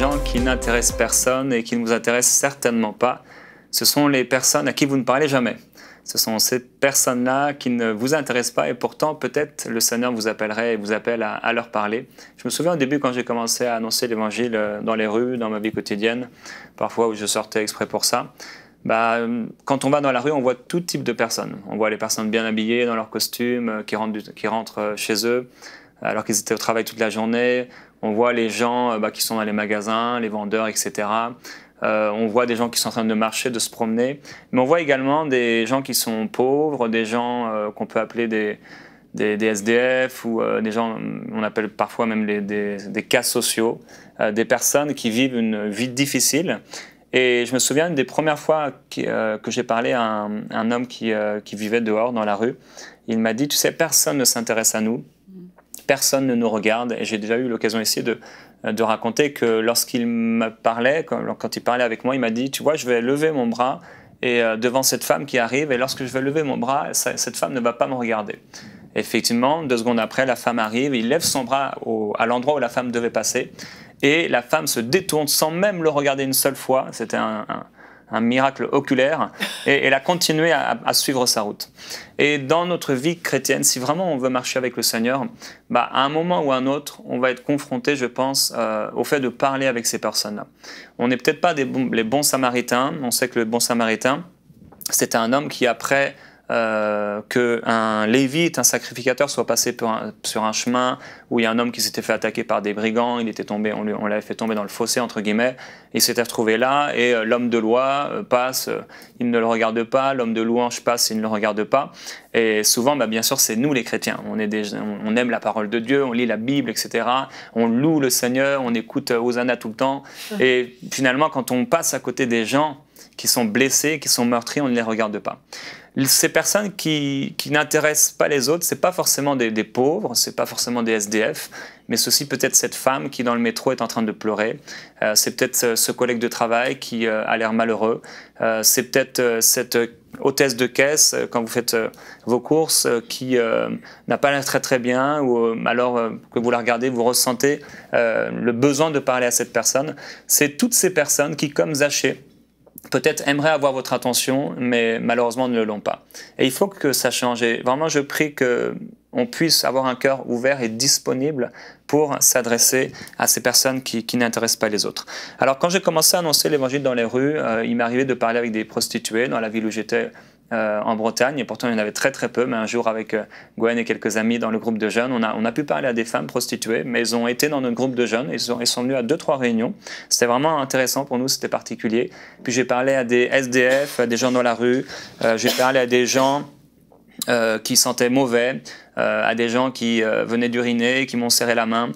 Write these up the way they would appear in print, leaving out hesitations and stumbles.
gens qui n'intéressent personne et qui ne vous intéressent certainement pas. Ce sont les personnes à qui vous ne parlez jamais. Ce sont ces personnes-là qui ne vous intéressent pas et pourtant peut-être le Seigneur vous appellerait et vous appelle à leur parler. Je me souviens au début quand j'ai commencé à annoncer l'Évangile dans les rues, dans ma vie quotidienne, parfois où je sortais exprès pour ça. Quand on va dans la rue, on voit tout type de personnes. On voit les personnes bien habillées dans leurs costumes, qui rentrent chez eux alors qu'ils étaient au travail toute la journée. On voit les gens qui sont dans les magasins, les vendeurs, etc. On voit des gens qui sont en train de marcher, de se promener. Mais on voit également des gens qui sont pauvres, des gens qu'on peut appeler des SDF ou des gens, on appelle parfois même des cas sociaux, des personnes qui vivent une vie difficile. Et je me souviens une des premières fois que j'ai parlé à un homme qui vivait dehors dans la rue. Il m'a dit, tu sais, personne ne s'intéresse à nous, personne ne nous regarde. Et j'ai déjà eu l'occasion ici de raconter que lorsqu'il me parlait, quand il parlait avec moi, il m'a dit, tu vois, je vais lever mon bras et devant cette femme qui arrive, et lorsque je vais lever mon bras, cette femme ne va pas me regarder. Effectivement, 2 secondes après, la femme arrive, il lève son bras à l'endroit où la femme devait passer, et la femme se détourne sans même le regarder une seule fois. C'était un miracle oculaire, et elle a continué à suivre sa route. Et dans notre vie chrétienne, si vraiment on veut marcher avec le Seigneur, à un moment ou à un autre, on va être confronté, je pense, au fait de parler avec ces personnes-là. On n'est peut-être pas les bons samaritains. On sait que le bon samaritain, c'était un homme qui, après qu'un lévite, un sacrificateur, soit passé sur un chemin où il y a un homme qui s'était fait attaquer par des brigands, il était tombé, on l'avait fait tomber dans le fossé, entre guillemets, il s'était retrouvé là, et l'homme de loi passe, il ne le regarde pas, l'homme de louange passe, il ne le regarde pas, et souvent, bien sûr, c'est nous les chrétiens, on aime la parole de Dieu, on lit la Bible, etc., on loue le Seigneur, on écoute Hosanna tout le temps, et finalement, quand on passe à côté des gens qui sont blessés, qui sont meurtris, on ne les regarde pas. Ces personnes qui n'intéressent pas les autres, ce n'est pas forcément des pauvres, ce n'est pas forcément des SDF, mais c'est aussi peut-être cette femme qui dans le métro est en train de pleurer, c'est peut-être ce collègue de travail qui a l'air malheureux, c'est peut-être cette hôtesse de caisse quand vous faites vos courses qui n'a pas l'air très très bien, ou alors que vous la regardez, vous ressentez le besoin de parler à cette personne. C'est toutes ces personnes qui, comme Zachée, peut-être aimeraient avoir votre attention, mais malheureusement ne l'ont pas. Et il faut que ça change. Et vraiment, je prie qu'on puisse avoir un cœur ouvert et disponible pour s'adresser à ces personnes qui n'intéressent pas les autres. Alors, quand j'ai commencé à annoncer l'évangile dans les rues, il m'arrivait de parler avec des prostituées dans la ville où j'étais en Bretagne, et pourtant il y en avait très très peu, mais un jour avec Gwen et quelques amis dans le groupe de jeunes, on a pu parler à des femmes prostituées, mais ils ont été dans notre groupe de jeunes, ils sont venus à 2-3 réunions, c'était vraiment intéressant pour nous, c'était particulier. Puis j'ai parlé à des SDF, à des gens dans la rue, j'ai parlé à des gens qui sentaient mauvais, à des gens qui venaient d'uriner, qui m'ont serré la main.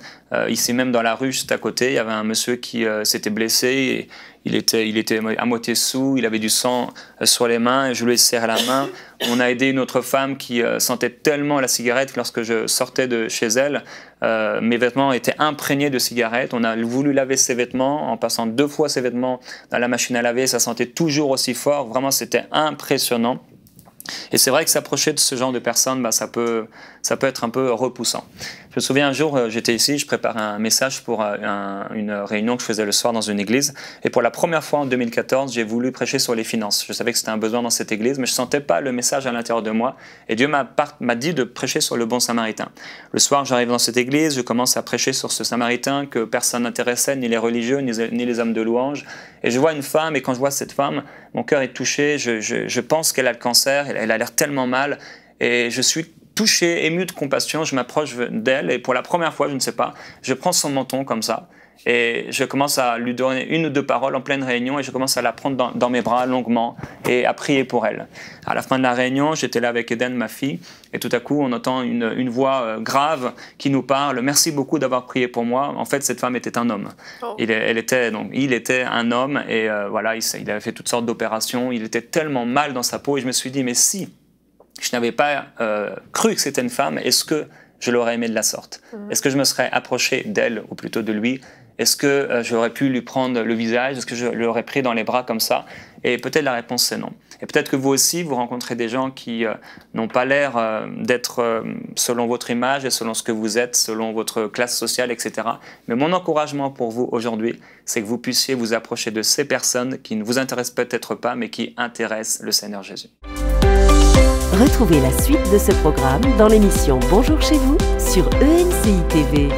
Ici même dans la rue, juste à côté, il y avait un monsieur qui s'était blessé, et il était à moitié sous, il avait du sang sur les mains, et je lui ai serré la main. On a aidé une autre femme qui sentait tellement la cigarette que lorsque je sortais de chez elle, mes vêtements étaient imprégnés de cigarettes. On a voulu laver ses vêtements, en passant 2 fois ses vêtements dans la machine à laver, ça sentait toujours aussi fort, vraiment c'était impressionnant. Et c'est vrai que s'approcher de ce genre de personnes, ça peut être un peu repoussant. Je me souviens un jour, j'étais ici, je préparais un message pour une réunion que je faisais le soir dans une église. Et pour la première fois en 2014, j'ai voulu prêcher sur les finances. Je savais que c'était un besoin dans cette église, mais je ne sentais pas le message à l'intérieur de moi. Et Dieu m'a dit de prêcher sur le bon samaritain. Le soir, j'arrive dans cette église, je commence à prêcher sur ce samaritain que personne n'intéressait, ni les religieux, ni les hommes de louange. Et je vois une femme, et quand je vois cette femme, mon cœur est touché. Je pense qu'elle a le cancer, elle a l'air tellement mal. Et je suis touché, ému de compassion, je m'approche d'elle et pour la première fois, je ne sais pas, je prends son menton comme ça et je commence à lui donner 1 ou 2 paroles en pleine réunion et je commence à la prendre dans mes bras longuement et à prier pour elle. À la fin de la réunion, j'étais là avec Eden, ma fille, et tout à coup, on entend une voix grave qui nous parle « Merci beaucoup d'avoir prié pour moi ». En fait, cette femme était un homme. Oh. Il était un homme et voilà, il avait fait toutes sortes d'opérations, il était tellement mal dans sa peau et je me suis dit « Mais si je n'avais pas cru que c'était une femme, est-ce que je l'aurais aimé de la sorte? Est-ce que je me serais approché d'elle, ou plutôt de lui, Est-ce que j'aurais pu lui prendre le visage? Est-ce que je l'aurais pris dans les bras comme ça? Et peut-être la réponse c'est non. Et peut-être que vous aussi, vous rencontrez des gens qui n'ont pas l'air d'être selon votre image et selon ce que vous êtes, selon votre classe sociale, etc. Mais mon encouragement pour vous aujourd'hui, c'est que vous puissiez vous approcher de ces personnes qui ne vous intéressent peut-être pas, mais qui intéressent le Seigneur Jésus. Retrouvez la suite de ce programme dans l'émission Bonjour chez vous sur ENCI TV.